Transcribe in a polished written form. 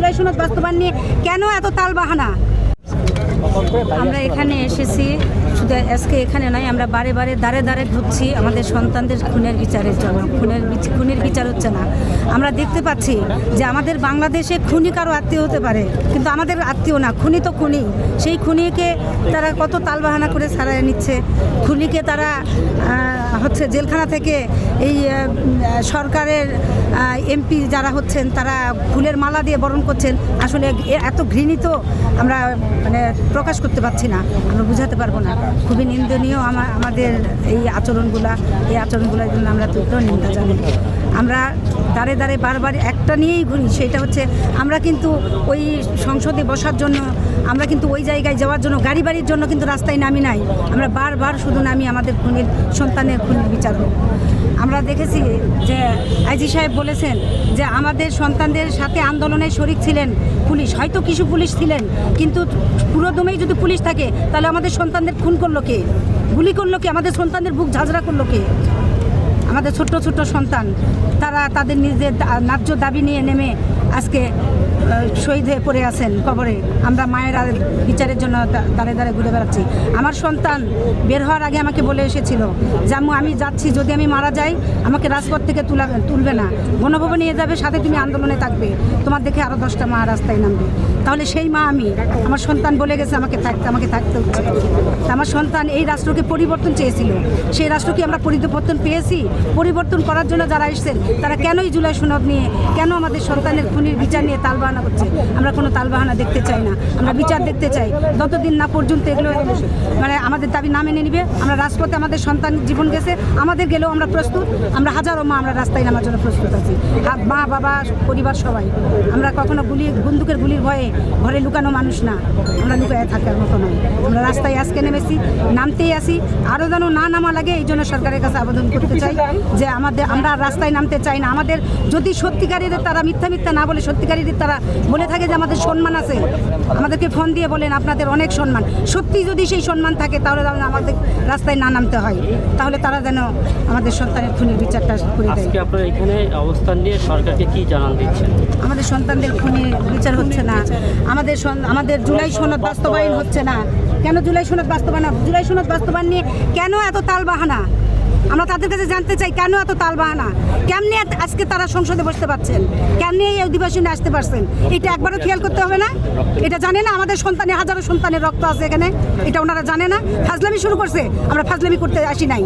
জুলাই সনদ বাস্তবায়ন নিয়ে কেন এত তালবাহানা? আমরা এখানে এসেছি শুধু আজকে এখানে নয়, আমরা বারে বারে দাঁড়ে দাঁড়ে ঘুরছি আমাদের সন্তানদের খুনের বিচারের জন্য। খুনের বিচার হচ্ছে না। আমরা দেখতে পাচ্ছি যে আমাদের বাংলাদেশে খুনি কারো আত্মীয় হতে পারে, কিন্তু আমাদের আত্মীয় না, খুনি তো খুনি। সেই খুনিকে তারা কত তালবাহানা করে ছাড়াই নিচ্ছে। খুনিকে তারা হচ্ছে জেলখানা থেকে এই সরকারের এমপি যারা হচ্ছেন তারা ফুলের মালা দিয়ে বরণ করছেন। আসলে এত ঘৃণিত আমরা মানে প্রকাশ করতে পারছি না, আমরা বুঝাতে পারবো না। খুবই নিন্দনীয় আমাদের এই আচরণগুলোর জন্য আমরা তীব্র নিন্দা জানাই। আমরা দাঁড়ে দাঁড়ে বারবার একটা নিয়েই ঘুরি, সেটা হচ্ছে আমরা কিন্তু ওই সংসদে বসার জন্য, আমরা কিন্তু ওই জায়গায় যাওয়ার জন্য গাড়ি বাড়ির জন্য কিন্তু রাস্তায় নামি নাই। আমরা বারবার শুধু নামি আমাদের খুনির সন্তানের খুনির বিচার হোক। আমরা দেখেছি যে আইজি সাহেব বলেছেন যে আমাদের সন্তানদের সাথে আন্দোলনে শরিক ছিলেন পুলিশ, হয়তো কিছু পুলিশ ছিলেন, কিন্তু পুরো দমেই যদি পুলিশ থাকে তাহলে আমাদের সন্তানদের খুন করলো কে, গুলি করলো কে, আমাদের সন্তানদের বুক ঝাঁঝরা করলো কে? আমাদের ছোট্ট ছোট্ট সন্তান, তারা তাদের নিজের ন্যায্য দাবি নিয়ে নেমে আজকে শহীদ হয়ে পড়ে আছেন কবরে। আমরা মায়েরা বিচারের জন্য দাঁড়ে দাঁড়ে ঘুরে বেড়াচ্ছি। আমার সন্তান বের হওয়ার আগে আমাকে বলে এসেছিল যে আম্মু আমি যাচ্ছি, যদি আমি মারা যাই আমাকে রাজপথ থেকে তুলবে না, গণভবনে নিয়ে যাবে, সাথে তুমি আন্দোলনে থাকবে, তোমার দেখে আরও 10টা মা রাস্তায় নামবে। তাহলে সেই মা আমি, আমার সন্তান বলে গেছে আমাকে থাকতে হচ্ছে। আমার সন্তান এই রাষ্ট্রকে পরিবর্তন চেয়েছিল, সেই রাষ্ট্রকে আমরা পরিবর্তন পেয়েছি। পরিবর্তন করার জন্য যারা এসেছেন তারা কেনই জুলাই সনদ নিয়ে, কেন আমাদের সন্তানের খুনির বিচার নিয়ে তালবাহানা করছে? আমরা কোনো তালবাহানা দেখতে চাই না, আমরা বিচার দেখতে চাই। যতদিন না পর্যন্ত এগুলো মানে আমাদের দাবি না মেনে নিবে, আমরা রাজপথে, আমাদের সন্তান জীবন গেছে, আমাদের গেলেও আমরা প্রস্তুত। আমরা হাজারো মা আমরা রাস্তায় নামার জন্য প্রস্তুত আছি, মা বাবা পরিবার সবাই। আমরা কখনো বন্দুকের গুলির ভয়ে ঘরে লুকানো মানুষ না, আমরা লুকায় থাকার মতো নয়। আমরা রাস্তায় আজকে নেমেছি, নামতেই আসি, আরও যেন না নামা লাগে এই জন্য সরকারের কাছে আবেদন করতে চাই যে আমরা রাস্তায় নামতে চাই না। আমাদের যদি সত্যিকারীদের তারা মিথ্যা না বলে, সত্যিকারীদের তারা বলে থাকে যে আমাদের সম্মান আছে, আমাদেরকে ফোন দিয়ে বলেন আপনাদের অনেক সম্মান, সত্যি যদি সেই সম্মান থাকে তাহলে আমাদের রাস্তায় না নামতে হয়, তাহলে তারা যেন আমাদের সন্তানের খুনির বিচারটা করে দেয়। আজকে আপনারা এখানে অবস্থান নিয়ে সরকারকে কি জানান দিচ্ছেন? আমাদের সন্তানদের খুনির বিচার হচ্ছে না, আমাদের জুলাই সনদ বাস্তবায়ন হচ্ছে না। কেন জুলাই সনদ বাস্তবায়ন নিয়ে কেন এত তালবাহানা? আমরা তাদের কাছে জানতে চাই কেন এত তালবাহানা, কেমনি আজকে তারা সংসদে বসতে পারছেন, কেমনি এই অধিবেশনে আসতে পারছেন, এটা একবারও খেয়াল করতে হবে না? এটা জানে না আমাদের সন্তানের, হাজারো সন্তানের রক্ত আছে এখানে, এটা ওনারা জানে না? ফাজলামি শুরু করছে, আমরা ফাজলামি করতে আসি নাই।